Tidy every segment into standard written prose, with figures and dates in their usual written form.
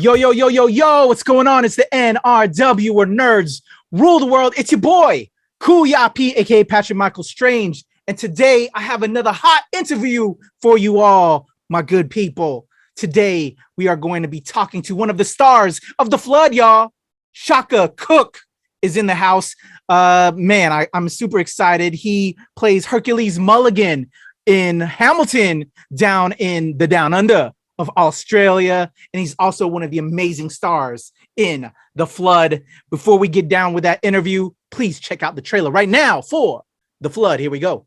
Yo, yo, yo, yo, yo, what's going on? It's the NRW, where nerds rule the world. It's your boy, Kuya P, aka Patrick Michael Strange. And today I have another hot interview for you all, my good people. Today we are going to be talking to one of the stars of The Flood, y'all. Shaka Cook is in the house. I'm super excited. He plays Hercules Mulligan in Hamilton down in the Down Under of Australia, and he's also one of the amazing stars in The Flood. Before we get down with that interview, please check out the trailer right now for The Flood. Here we go.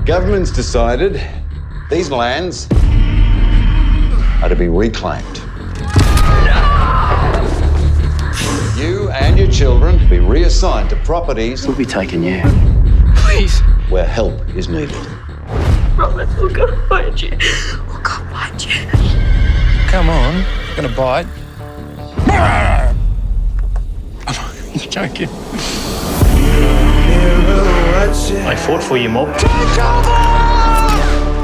Government's decided these lands are to be reclaimed. You and your children to be reassigned to properties. We'll be taking you. Please. Where help is needed. Promise, we'll go find you. We'll go find you. Come on, gonna bite. You're joking. I fought for you, Mob.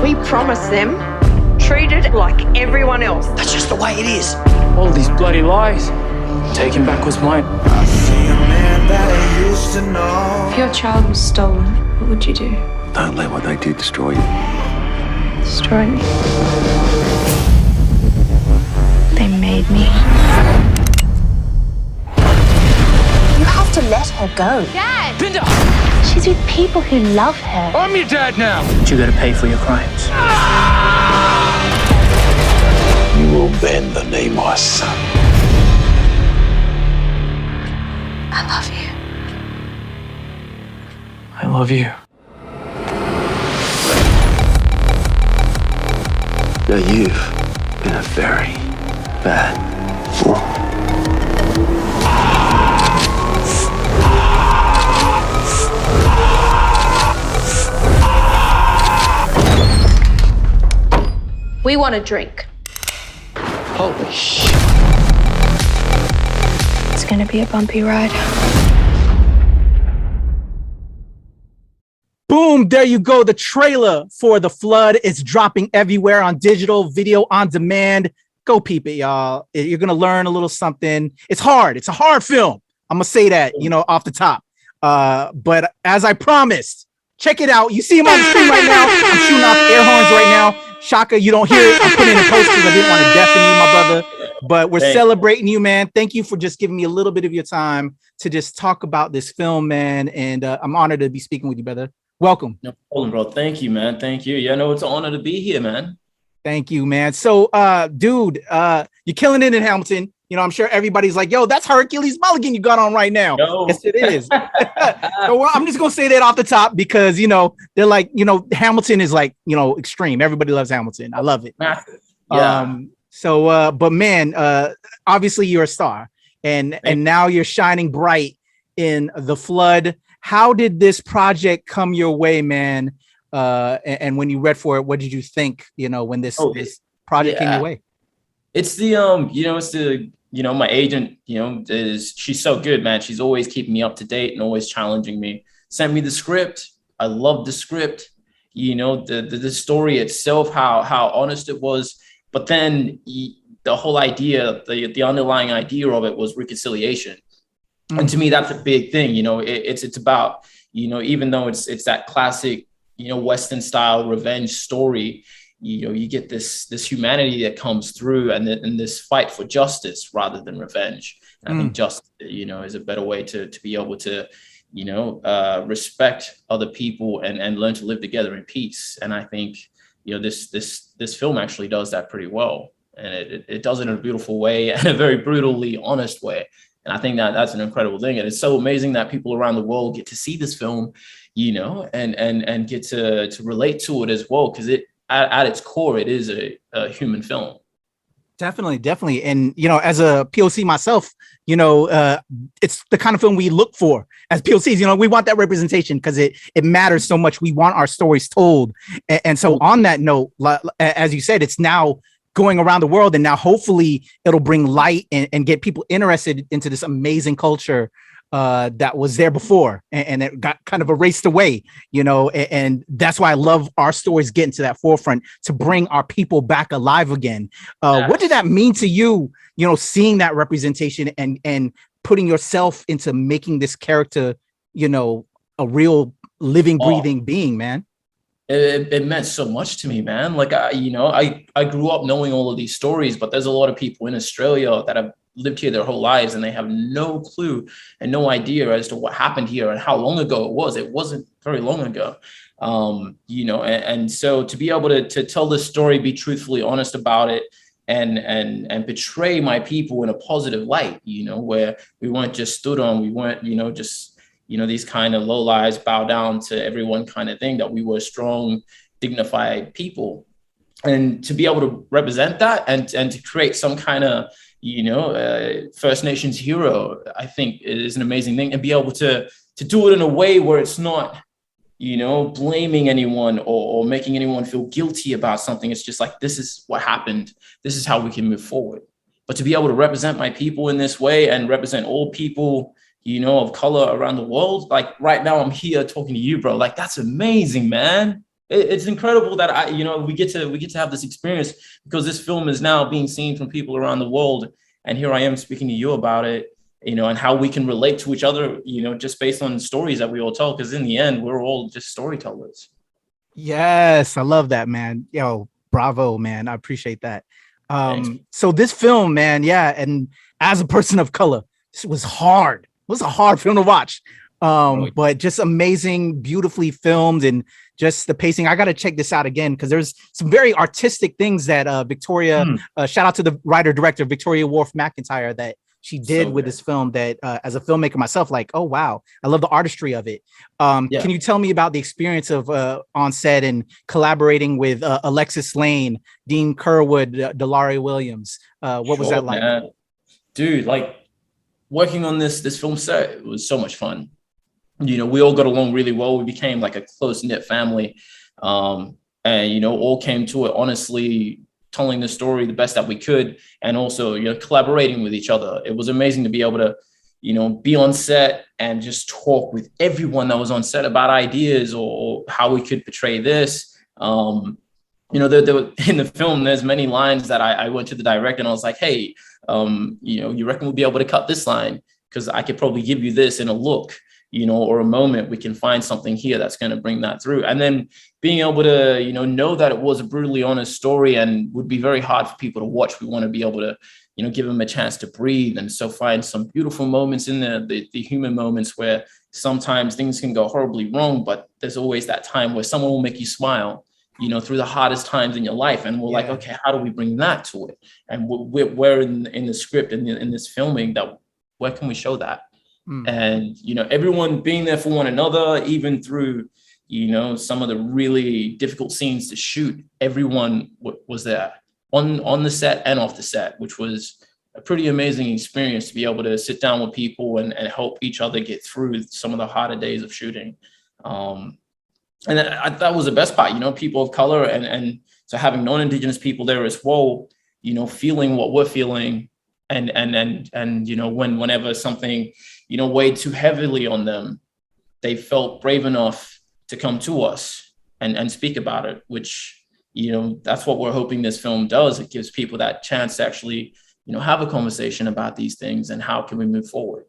We promised them, treated like everyone else. That's just the way it is. All these bloody lies. Taking back what's mine. If your child was stolen, what would you do? Don't let what they do destroy you. Destroy me. They made me. You have to let her go. Dad! Linda! She's with people who love her. I'm your dad now! But you gotta pay for your crimes. You will bend the knee, my son. I love you. I love you. Now you've been a very bad fool. We want a drink. Holy shit. It's gonna be a bumpy ride. Boom, there you go. The trailer for The Flood is dropping everywhere on digital, video on demand. Go peep it, y'all. You're going to learn a little something. It's hard. It's a hard film. I'm going to say that, off the top. But as I promised, check it out. You see him on the screen right now. I'm shooting off air horns right now. Shaka, you don't hear it. I'm putting it in post because I didn't want to deafen you, my brother. But we're celebrating you, man. Thank you for just giving me a little bit of your time to just talk about this film, man. And I'm honored to be speaking with you, brother. Welcome. No problem, bro. Thank you, man. Thank you. Yeah, no, it's an honor to be here, man. Thank you, man. So, dude, you're killing it in Hamilton. I'm sure everybody's like, yo, that's Hercules Mulligan you got on right now. No. Yes, it is. So I'm just going to say that off the top because, they're like, Hamilton is like, extreme. Everybody loves Hamilton. I love it. Massive. Yeah. But man, obviously you're a star and now you're shining bright in The Flood. How did this project come your way, man? And when you read for it, what did you think, when this project came your way? It's my agent, she's so good, man. She's always keeping me up to date and always challenging me. Sent me the script. I loved the script, the story itself, how honest it was. But then the whole idea, the underlying idea of it was reconciliation. And to me, that's a big thing. It's about, even though it's that classic, Western style revenge story, you get this humanity that comes through and this fight for justice rather than revenge. And I think justice, is a better way to be able to, respect other people and learn to live together in peace. And I think, this film actually does that pretty well. And it does it in a beautiful way and a very brutally honest way. And I think that's an incredible thing. And it's so amazing that people around the world get to see this film, and get to relate to it as well. Because at its core, it is a human film. Definitely. And, as a POC myself, it's the kind of film we look for as POCs. We want that representation because it matters so much. We want our stories told. And so on that note, as you said, it's now going around the world, and now hopefully it'll bring light and get people interested into this amazing culture that was there before, and it got kind of erased away, and that's why I love our stories getting to that forefront to bring our people back alive again. What did that mean to you, seeing that representation and putting yourself into making this character, a real living, breathing being, man? It meant so much to me, man. Like, I grew up knowing all of these stories, but there's a lot of people in Australia that have lived here their whole lives and they have no clue and no idea as to what happened here and how long ago it was. It wasn't very long ago. And so to be able to tell this story, be truthfully honest about it, and portray my people in a positive light, where we weren't just stood on, we weren't, just these kind of low lives, bow down to everyone kind of thing, that we were strong, dignified people. And to be able to represent that and to create some kind of, First Nations hero, I think is an amazing thing. And be able to do it in a way where it's not, blaming anyone or making anyone feel guilty about something. It's just like, this is what happened. This is how we can move forward. But to be able to represent my people in this way and represent all people, of color around the world. Like right now I'm here talking to you, bro. Like, that's amazing, man. It's incredible that we get to have this experience, because this film is now being seen from people around the world. And here I am speaking to you about it, and how we can relate to each other, just based on stories that we all tell. Because in the end, we're all just storytellers. Yes, I love that, man. Yo, bravo, man. I appreciate that. So this film, man, yeah, and as a person of color, this was hard. It was a hard film to watch, but just amazing, beautifully filmed, and just the pacing. I got to check this out again, because there's some very artistic things that Victoria, shout out to the writer director, Victoria Worf McIntyre, that she did with this film, that as a filmmaker myself, like, oh, wow, I love the artistry of it. Can you tell me about the experience of on set and collaborating with Alexis Lane, Dean Kerwood, Delaria Williams? What was that like? Man. Dude, like, working on this film set, it was so much fun. We all got along really well. We became like a close-knit family. And, all came to it honestly, telling the story the best that we could, and also, collaborating with each other. It was amazing to be able to, be on set and just talk with everyone that was on set about ideas or how we could portray this. There in the film, there's many lines that I went to the director and I was like, hey, you reckon we'll be able to cut this line? Because I could probably give you this in a look, or a moment. We can find something here that's going to bring that through. And then being able to, know that it was a brutally honest story and would be very hard for people to watch. We want to be able to, give them a chance to breathe. And so find some beautiful moments in there, the human moments where sometimes things can go horribly wrong, but there's always that time where someone will make you smile, through the hardest times in your life. And we're like, okay, how do we bring that to it? And we're in the script and in this filming, that where can we show that? And, everyone being there for one another, even through, some of the really difficult scenes to shoot, everyone was there on the set and off the set, which was a pretty amazing experience to be able to sit down with people and help each other get through some of the harder days of shooting. And that was the best part, people of color, and so having non-Indigenous people there as well, feeling what we're feeling, and whenever something, weighed too heavily on them, they felt brave enough to come to us and speak about it, which, that's what we're hoping this film does. It gives people that chance to actually, have a conversation about these things and how can we move forward.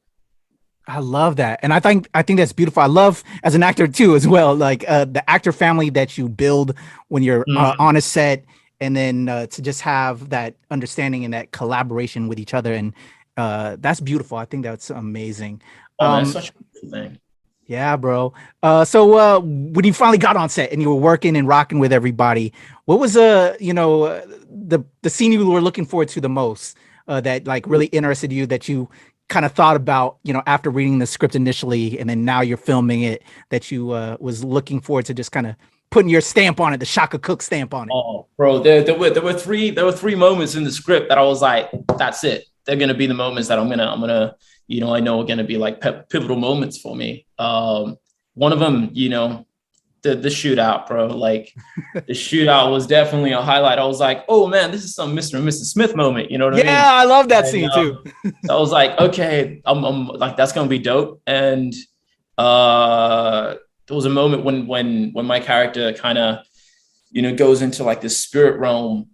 I love that. And I think that's beautiful. I love, as an actor too, as well, like the actor family that you build when you're on a set, and then to just have that understanding and that collaboration with each other. And that's beautiful. I think that's amazing. That's such a good thing. Yeah, bro. So when you finally got on set and you were working and rocking with everybody, what was the scene you were looking forward to the most, that like really interested you, that you kind of thought about, after reading the script initially, and then now you're filming it, that you was looking forward to just kind of putting your stamp on it, the Shaka Cook stamp on it? Oh, bro, there were three moments in the script that I was like, that's it. They're gonna be the moments that I'm gonna I know are gonna be like pivotal moments for me. One of them, the shootout, bro. Like the shootout was definitely a highlight. I was like, oh man, this is some Mr. and Mrs. Smith moment. You know what I mean? Yeah, I love that And, scene too. so I was like, okay, I'm like, that's gonna be dope. And there was a moment when my character kind of, you know, goes into like this spirit realm,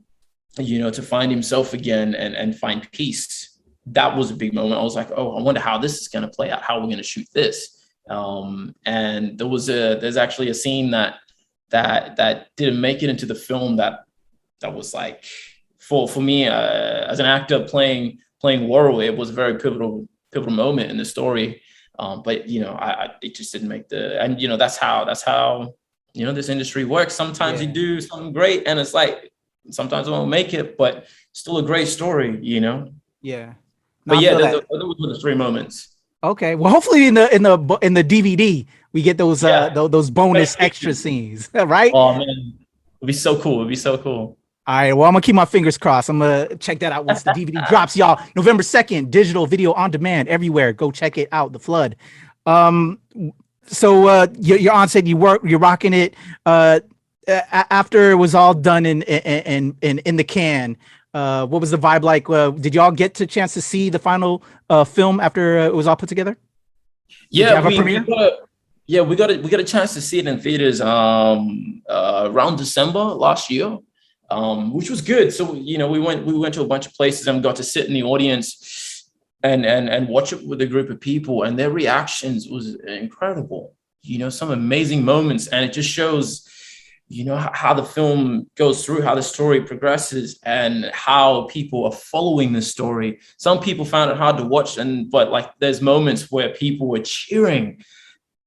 you know, to find himself again and find peace. That was a big moment. I was like, oh, I wonder how this is gonna play out. How are we gonna shoot this? And there's actually a scene that didn't make it into the film that was like for me as an actor playing Worrell, it was a very pivotal moment in the story. But you know, it just didn't make and you know, that's how you know this industry works. Sometimes you do something great and it's like sometimes it won't make it, but still a great story, you know. Yeah. But yeah, those were the 3 moments. Okay, well, hopefully in the DVD we get those bonus extra scenes, right? Oh man, it'd be so cool. It'd be so cool. All right, well, I'm gonna keep my fingers crossed. I'm gonna check that out once the DVD drops, y'all. November 2nd, digital video on demand everywhere. Go check it out. The Flood. So your aunt said you're rocking it. After it was all done in the can. What was the vibe like? Did y'all get a chance to see the final film after it was all put together? Yeah, we got a chance to see it in theaters around December last year, which was good. So you know, we went to a bunch of places and got to sit in the audience and watch it with a group of people, and their reactions was incredible. You know, some amazing moments, and it just shows, you know, how the film goes through, how the story progresses, and how people are following the story. Some people found it hard to watch, but like there's moments where people were cheering,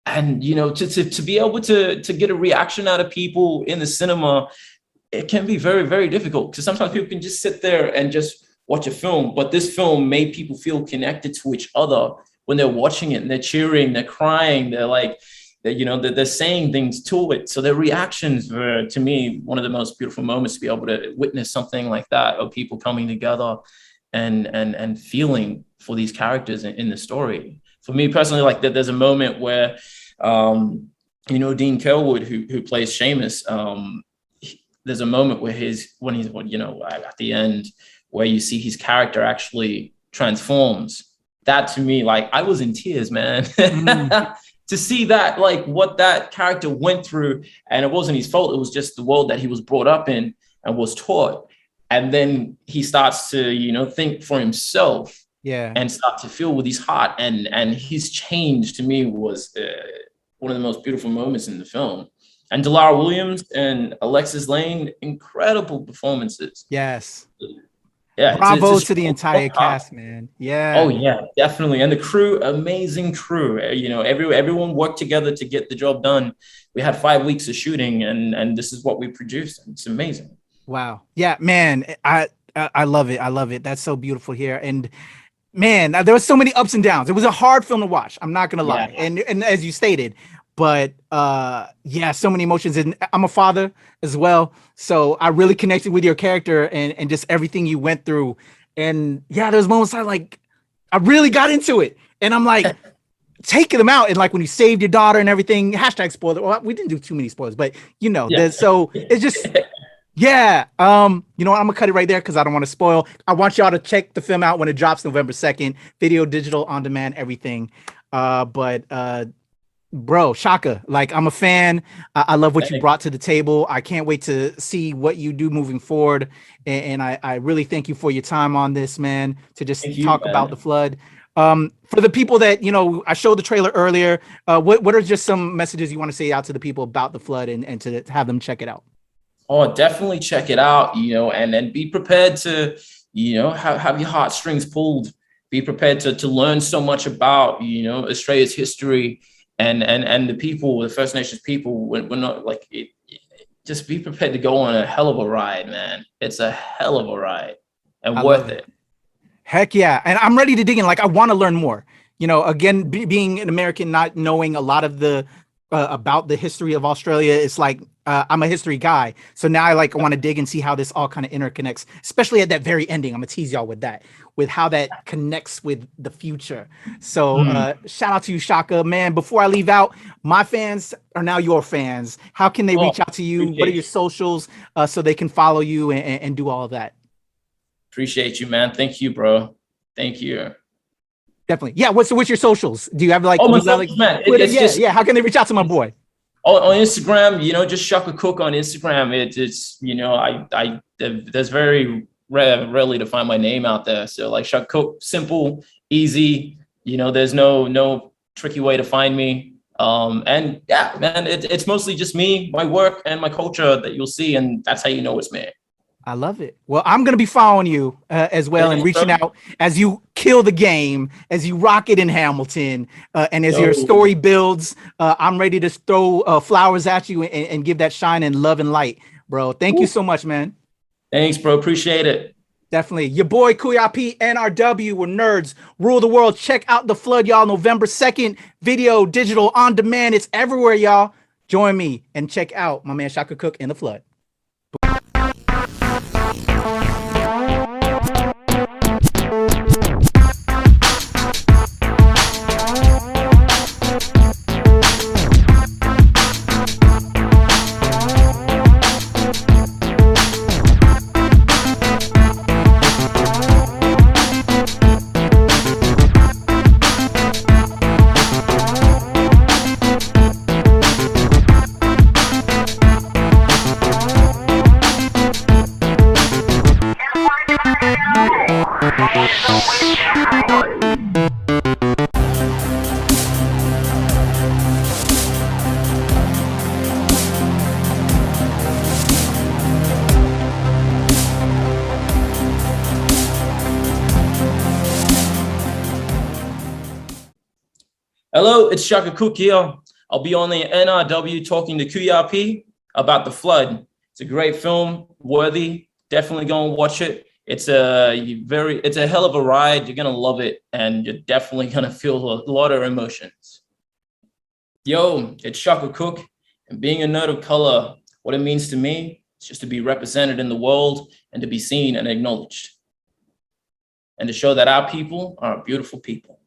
and you know, to be able to get a reaction out of people in the cinema, it can be very, very difficult because sometimes people can just sit there and just watch a film, but this film made people feel connected to each other when they're watching it, and they're cheering, they're crying, they're saying things to it. So their reactions were, to me, one of the most beautiful moments to be able to witness something like that, of people coming together and feeling for these characters in the story. For me personally, like there's a moment where, you know, Dean Kelwood, who plays Seamus, there's a moment where when he's, you know, at the end, where you see his character actually transforms. That to me, like, I was in tears, man. To see that, like what that character went through, and it wasn't his fault. It was just the world that he was brought up in and was taught. And then he starts to, you know, think for himself, and start to feel with his heart. And his change to me was one of the most beautiful moments in the film. And Delara Williams and Alexis Lane, incredible performances. Yes. Yeah, bravo to the entire cast, man. Yeah. Oh yeah, definitely. And the crew, amazing crew. You know, everyone worked together to get the job done. We had 5 weeks of shooting, and this is what we produced. It's amazing. Wow. Yeah, man. I love it. I love it. That's so beautiful here. And man, there was so many ups and downs. It was a hard film to watch. I'm not gonna lie. And as you stated, but yeah, so many emotions. And I'm a father as well, so I really connected with your character and just everything you went through. And yeah, there's moments I really got into it, and I'm like taking them out. And like when you saved your daughter and everything, hashtag spoiler. Well, we didn't do too many spoilers, but you know, so it's just yeah. You know what? I'm gonna cut it right there because I don't want to spoil. I want y'all to check the film out when it drops November 2nd, video, digital, on demand, everything. Bro, Shaka, like I'm a fan. I love what you brought to the table. I can't wait to see what you do moving forward. And I really thank you for your time on this, man, to just talk about The Flood. For the people that, you know, I showed the trailer earlier, what are just some messages you want to say out to the people about The Flood and to have them check it out? Oh, definitely check it out, you know, and be prepared to, you know, have your heartstrings pulled. Be prepared to learn so much about, you know, Australia's history. And the people, the First Nations people, we're not like it. Just be prepared to go on a hell of a ride, man. It's a hell of a ride and worth it. Heck yeah. And I'm ready to dig in. Like, I want to learn more. You know, again, being an American, not knowing a lot of the about the history of Australia. It's like I'm a history guy, so now I like want to dig and see how this all kind of interconnects, especially at that very ending. I'm gonna tease y'all with that, with how that connects with the future. So shout out to you, Shaka, man. Before I leave out, my fans are now your fans. How can they reach out to you? What are your socials so they can follow you and do all of that? Appreciate you, man. Thank you, bro. Thank you. Definitely. Yeah. What's your socials? Do you have like, my socials, man. Yeah. How can they reach out to my boy? On Instagram, just Shaka Cook on Instagram. It's I there's very rarely to find my name out there. So like Shaka Cook, simple, easy. There's no tricky way to find me. And yeah, man, it's mostly just me, my work, and my culture that you'll see, and that's how you know it's me. I love it. Well, I'm going to be following you as well and reaching out as you kill the game, as you rock it in Hamilton, and as your story builds. I'm ready to throw flowers at you and give that shine and love and light, bro. Thank you so much, man. Thanks, bro. Appreciate it. Definitely. Your boy, Kuya P, NRW, we're nerds, rule the world. Check out The Flood, y'all. November 2nd, video, digital, on demand. It's everywhere, y'all. Join me and check out my man Shaka Cook in The Flood. Hello, it's Shaka Cook here. I'll be on the NRW talking to Kuya P about The Flood. It's a great film, worthy. Definitely go and watch it. It's a hell of a ride. You're gonna love it, and you're definitely gonna feel a lot of emotions. Yo, it's Shaka Cook, and being a nerd of color, what it means to me is just to be represented in the world and to be seen and acknowledged, and to show that our people are beautiful people.